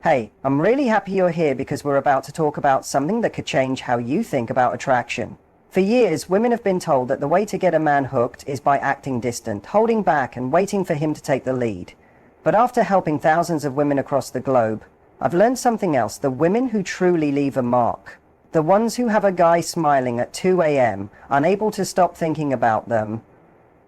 Hey, I'm really happy you're here because we're about to talk about something that could change how you think about attraction. For years, women have been told that the way to get a man hooked is by acting distant, holding back and waiting for him to take the lead. But after helping thousands of women across the globe, I've learned something else: the women who truly leave a mark. The ones who have a guy smiling at 2 a.m., unable to stop thinking about them,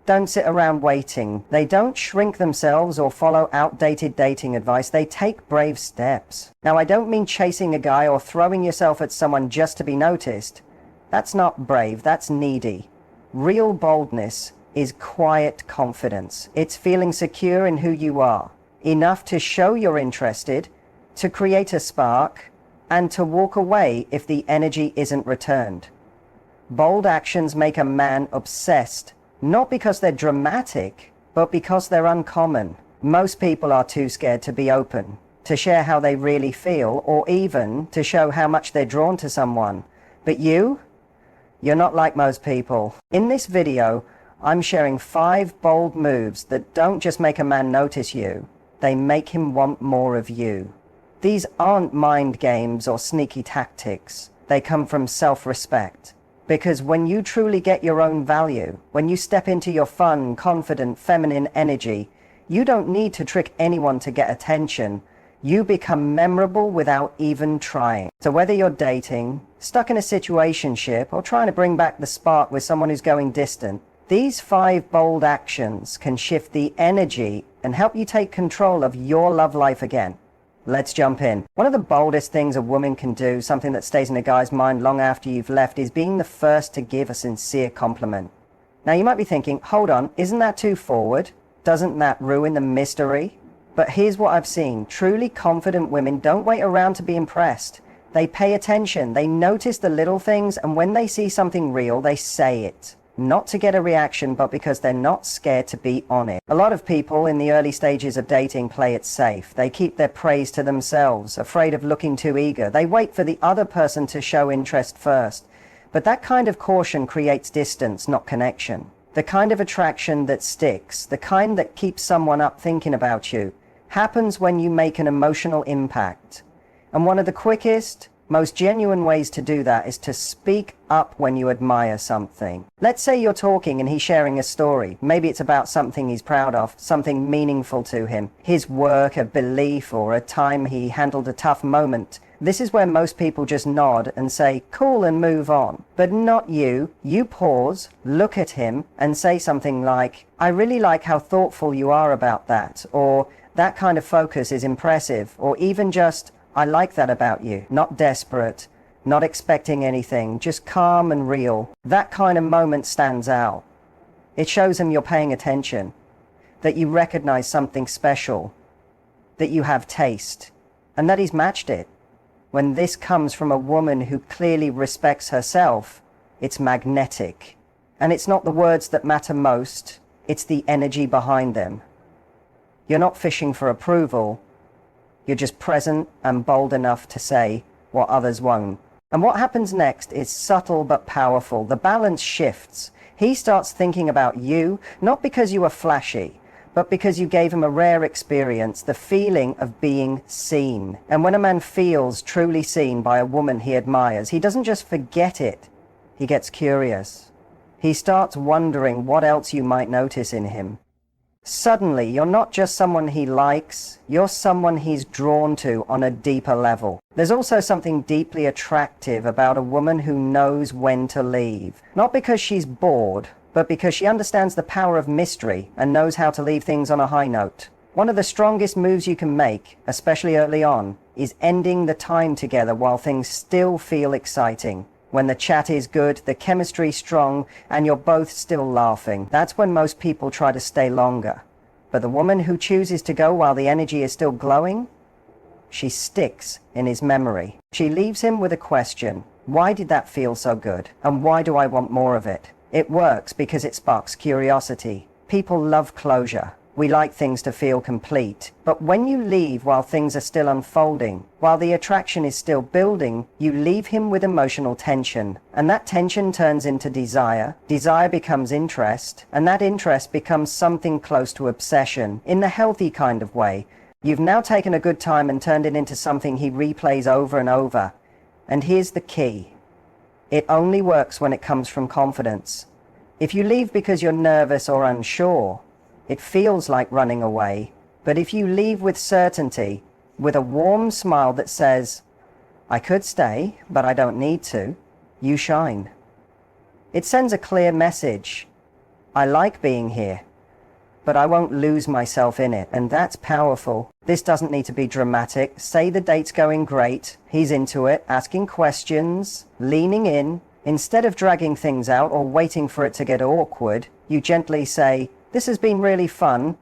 don't sit around waiting. They don't shrink themselves or follow outdated dating advice. They take brave steps. Now, I don't mean chasing a guy or throwing yourself at someone just to be noticed. That's not brave, that's needy. Real boldness is quiet confidence. It's feeling secure in who you are, enough to show you're interested, to create a spark, and to walk away if the energy isn't returned. Bold actions make a man obsessed, not because they're dramatic, but because they're uncommon. Most people are too scared to be open, to share how they really feel, or even to show how much they're drawn to someone. But you're not like most people. In this video, I'm sharing 5 bold moves that don't just make a man notice you, they make him want more of you. These aren't mind games or sneaky tactics. They come from self-respect. Because when you truly get your own value, when you step into your fun, confident, feminine energy, you don't need to trick anyone to get attention. You become memorable without even trying. So whether you're dating, stuck in a situationship, or trying to bring back the spark with someone who's going distant, these 5 bold actions can shift the energy and help you take control of your love life again. Let's jump in. One of the boldest things a woman can do, something that stays in a guy's mind long after you've left, is being the first to give a sincere compliment. Now you might be thinking, hold on, isn't that too forward? Doesn't that ruin the mystery? But here's what I've seen. Truly confident women don't wait around to be impressed. They pay attention, they notice the little things, and when they see something real, they say it. Not to get a reaction, but because they're not scared to be on it. A lot of people in the early stages of dating play it safe. They keep their praise to themselves, afraid of looking too eager. They wait for the other person to show interest first. But that kind of caution creates distance, not connection. The kind of attraction that sticks, the kind that keeps someone up thinking about you, happens when you make an emotional impact. And one of the quickest, most genuine ways to do that is to speak up when you admire something. Let's say you're talking and he's sharing a story. Maybe it's about something he's proud of, something meaningful to him, his work, a belief, or a time he handled a tough moment. This is where most people just nod and say, cool, and move on. But not you. You pause, look at him, and say something like, I really like how thoughtful you are about that, or that kind of focus is impressive, or even just, I like that about you. Not desperate, not expecting anything, just calm and real. That kind of moment stands out. It shows him you're paying attention, that you recognize something special, that you have taste, and that he's matched it. When this comes from a woman who clearly respects herself, it's magnetic. And it's not the words that matter most, it's the energy behind them. You're not fishing for approval. You're just present and bold enough to say what others won't. And what happens next is subtle but powerful. The balance shifts. He starts thinking about you, not because you are flashy, but because you gave him a rare experience, the feeling of being seen. And when a man feels truly seen by a woman he admires, he doesn't just forget it, he gets curious. He starts wondering what else you might notice in him. Suddenly, you're not just someone he likes, you're someone he's drawn to on a deeper level. There's also something deeply attractive about a woman who knows when to leave. Not because she's bored, but because she understands the power of mystery and knows how to leave things on a high note. One of the strongest moves you can make, especially early on, is ending the time together while things still feel exciting. When the chat is good, the chemistry strong, and you're both still laughing. That's when most people try to stay longer. But the woman who chooses to go while the energy is still glowing, she sticks in his memory. She leaves him with a question. Why did that feel so good? And why do I want more of it? It works because it sparks curiosity. People love closure. We like things to feel complete. But when you leave while things are still unfolding, while the attraction is still building, you leave him with emotional tension. And that tension turns into desire. Desire becomes interest. And that interest becomes something close to obsession, in the healthy kind of way. You've now taken a good time and turned it into something he replays over and over. And here's the key. It only works when it comes from confidence. If you leave because you're nervous or unsure, it feels like running away. But if you leave with certainty, with a warm smile that says, I could stay, but I don't need to, you shine. It sends a clear message. I like being here, but I won't lose myself in it, and that's powerful. This doesn't need to be dramatic. Say the date's going great, he's into it, asking questions, leaning in. Instead of dragging things out or waiting for it to get awkward, you gently say, this has been really fun.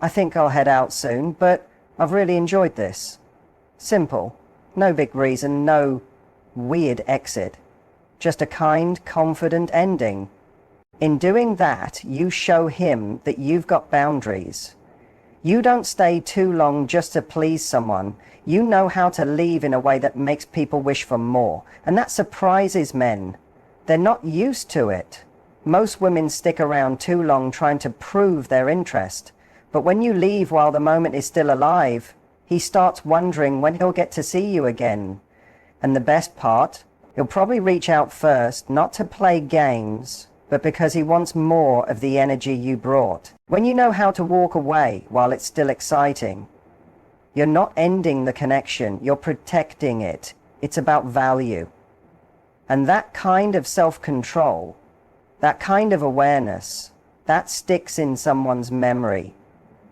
I think I'll head out soon, but I've really enjoyed this. Simple. No big reason, no weird exit. Just a kind, confident ending. In doing that, you show him that you've got boundaries. You don't stay too long just to please someone. You know how to leave in a way that makes people wish for more. And that surprises men. They're not used to it. Most women stick around too long trying to prove their interest. But when you leave while the moment is still alive, he starts wondering when he'll get to see you again. And the best part, he'll probably reach out first, not to play games, but because he wants more of the energy you brought. When you know how to walk away while it's still exciting, you're not ending the connection, you're protecting it. It's about value. And that kind of self-control, that kind of awareness, that sticks in someone's memory.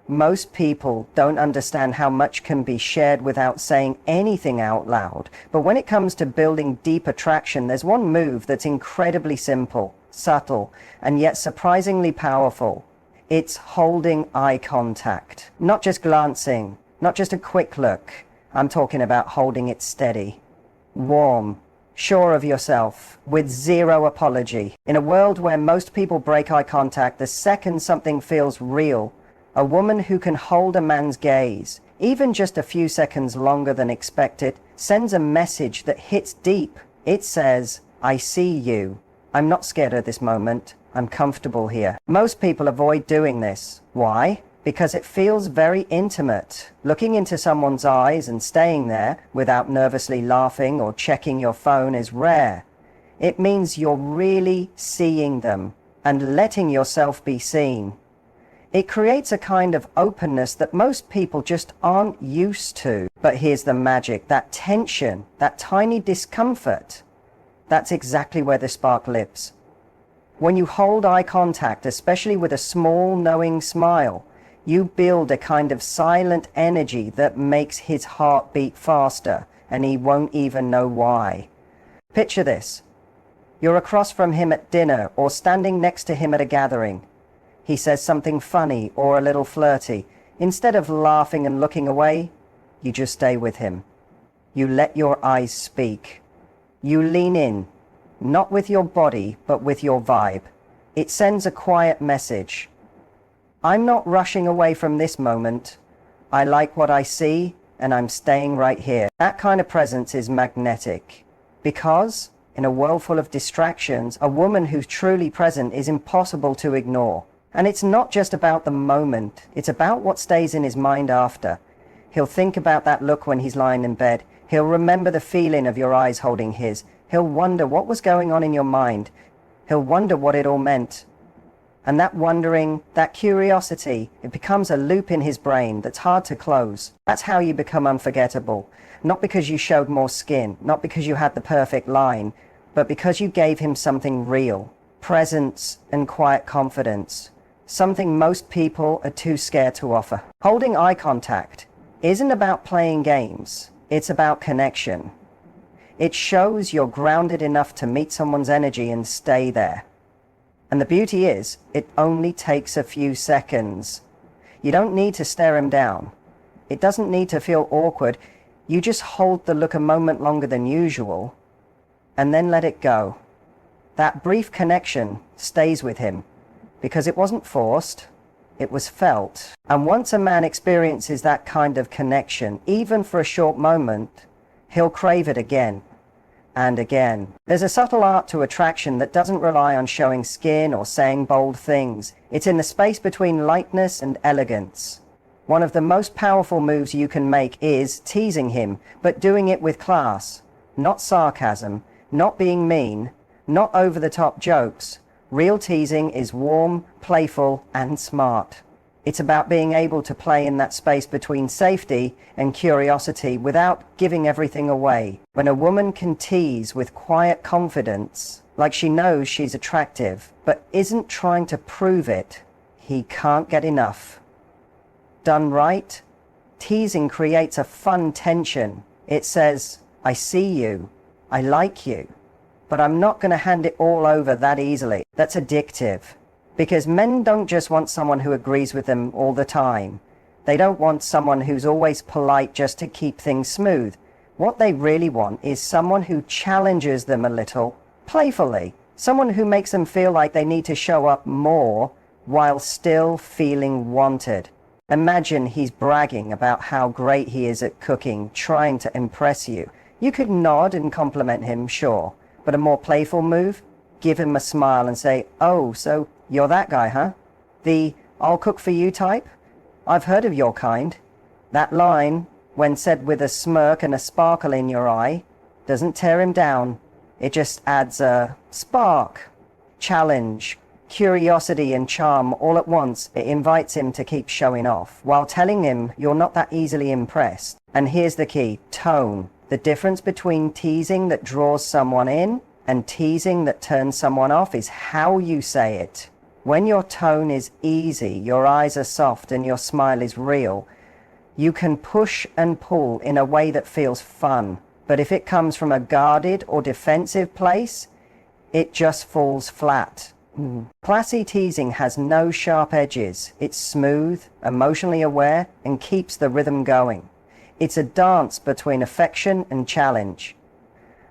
Most people don't understand how much can be shared without saying anything out loud. But when it comes to building deep attraction, there's one move that's incredibly simple, subtle, and yet surprisingly powerful. It's holding eye contact. Not just glancing, not just a quick look. I'm talking about holding it steady, warm, sure of yourself, with zero apology. In a world where most people break eye contact the second something feels real, a woman who can hold a man's gaze, even just a few seconds longer than expected, sends a message that hits deep. It says, I see you. I'm not scared of this moment. I'm comfortable here. Most people avoid doing this. Why? Because it feels very intimate. Looking into someone's eyes and staying there without nervously laughing or checking your phone is rare. It means you're really seeing them and letting yourself be seen. It creates a kind of openness that most people just aren't used to. But here's the magic, that tension, that tiny discomfort, that's exactly where the spark lives. When you hold eye contact, especially with a small, knowing smile, you build a kind of silent energy that makes his heart beat faster, and he won't even know why. Picture this. You're across from him at dinner or standing next to him at a gathering. He says something funny or a little flirty. Instead of laughing and looking away, you just stay with him. You let your eyes speak. You lean in, not with your body, but with your vibe. It sends a quiet message. I'm not rushing away from this moment. I like what I see, and I'm staying right here. That kind of presence is magnetic. Because, in a world full of distractions, a woman who's truly present is impossible to ignore. And it's not just about the moment, it's about what stays in his mind after. He'll think about that look when he's lying in bed. He'll remember the feeling of your eyes holding his. He'll wonder what was going on in your mind. He'll wonder what it all meant. And that wondering, that curiosity, it becomes a loop in his brain that's hard to close. That's how you become unforgettable. Not because you showed more skin, not because you had the perfect line, but because you gave him something real. Presence and quiet confidence. Something most people are too scared to offer. Holding eye contact isn't about playing games. It's about connection. It shows you're grounded enough to meet someone's energy and stay there. And the beauty is, it only takes a few seconds. You don't need to stare him down. It doesn't need to feel awkward. You just hold the look a moment longer than usual, and then let it go. That brief connection stays with him, because it wasn't forced, it was felt. And once a man experiences that kind of connection, even for a short moment, he'll crave it again and again. There's a subtle art to attraction that doesn't rely on showing skin or saying bold things. It's in the space between lightness and elegance. One of the most powerful moves you can make is teasing him, but doing it with class. Not sarcasm, not being mean, not over-the-top jokes. Real teasing is warm, playful, and smart. It's about being able to play in that space between safety and curiosity without giving everything away. When a woman can tease with quiet confidence, like she knows she's attractive, but isn't trying to prove it, he can't get enough. Done right, teasing creates a fun tension. It says, I see you, I like you, but I'm not going to hand it all over that easily. That's addictive. Because men don't just want someone who agrees with them all the time. They don't want someone who's always polite just to keep things smooth. What they really want is someone who challenges them a little, playfully. Someone who makes them feel like they need to show up more while still feeling wanted. Imagine he's bragging about how great he is at cooking, trying to impress you. You could nod and compliment him, sure, but a more playful move? Give him a smile and say, oh, so you're that guy, huh? The I'll cook for you type? I've heard of your kind. That line, when said with a smirk and a sparkle in your eye, doesn't tear him down. It just adds a spark, challenge, curiosity and charm all at once. It invites him to keep showing off while telling him you're not that easily impressed. And here's the key, tone. The difference between teasing that draws someone in and teasing that turns someone off is how you say it. When your tone is easy, your eyes are soft, and your smile is real, you can push and pull in a way that feels fun. But if it comes from a guarded or defensive place, it just falls flat. Classy teasing has no sharp edges. It's smooth, emotionally aware, and keeps the rhythm going. It's a dance between affection and challenge.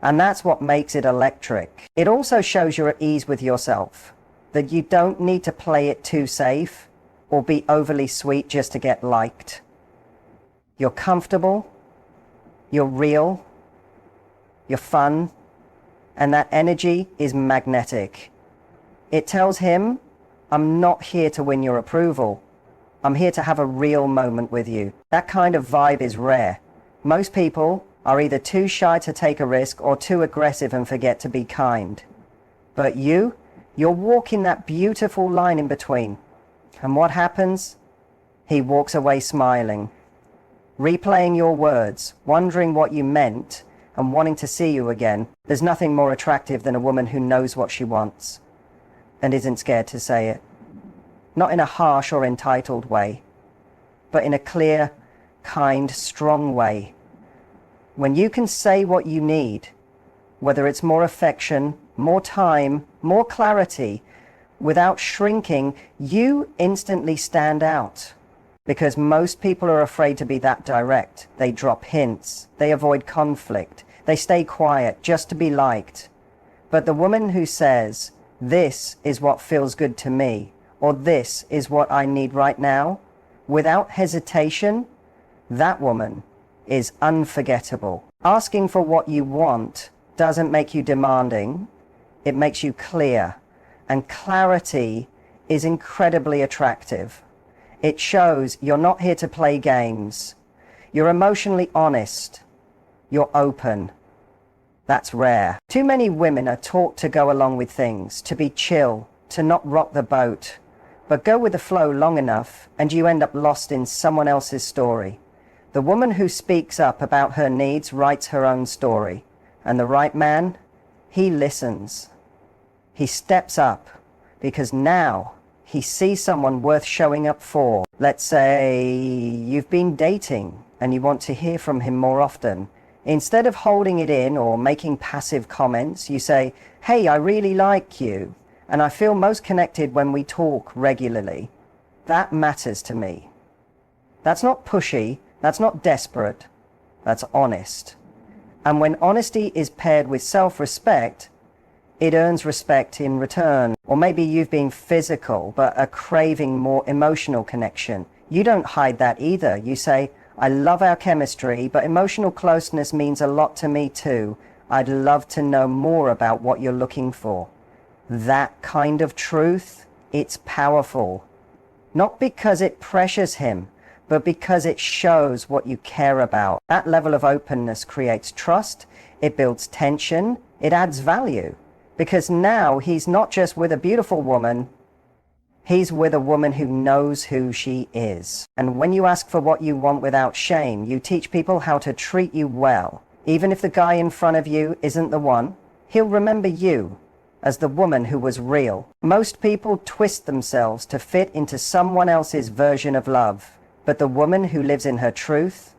And that's what makes it electric. It also shows you're at ease with yourself, that you don't need to play it too safe or be overly sweet just to get liked. You're comfortable, you're real, you're fun, and that energy is magnetic. It tells him, I'm not here to win your approval. I'm here to have a real moment with you. That kind of vibe is rare. Most people are either too shy to take a risk or too aggressive and forget to be kind. But you're walking that beautiful line in between. And what happens? He walks away smiling, replaying your words, wondering what you meant, and wanting to see you again. There's nothing more attractive than a woman who knows what she wants and isn't scared to say it. Not in a harsh or entitled way, but in a clear, kind, strong way. When you can say what you need, whether it's more affection, more time, more clarity, without shrinking, you instantly stand out. Because most people are afraid to be that direct. They drop hints, they avoid conflict, they stay quiet just to be liked. But the woman who says, this is what feels good to me, or this is what I need right now, without hesitation, that woman is unforgettable. Asking for what you want doesn't make you demanding, it makes you clear. And clarity is incredibly attractive. It shows you're not here to play games. You're emotionally honest. You're open. That's rare. Too many women are taught to go along with things, to be chill, to not rock the boat. But go with the flow long enough and you end up lost in someone else's story. The woman who speaks up about her needs writes her own story. And the right man, he listens. He steps up because now he sees someone worth showing up for. Let's say you've been dating and you want to hear from him more often. Instead of holding it in or making passive comments, you say, hey, I really like you, and I feel most connected when we talk regularly. That matters to me. That's not pushy, that's not desperate, that's honest. And when honesty is paired with self-respect, it earns respect in return. Or maybe you've been physical, but are craving more emotional connection. You don't hide that either. You say, I love our chemistry, but emotional closeness means a lot to me too. I'd love to know more about what you're looking for. That kind of truth, it's powerful. Not because it pressures him, but because it shows what you care about. That level of openness creates trust, it builds tension, it adds value. Because now he's not just with a beautiful woman, he's with a woman who knows who she is. And when you ask for what you want without shame, you teach people how to treat you well. Even if the guy in front of you isn't the one, he'll remember you as the woman who was real. Most people twist themselves to fit into someone else's version of love, but the woman who lives in her truth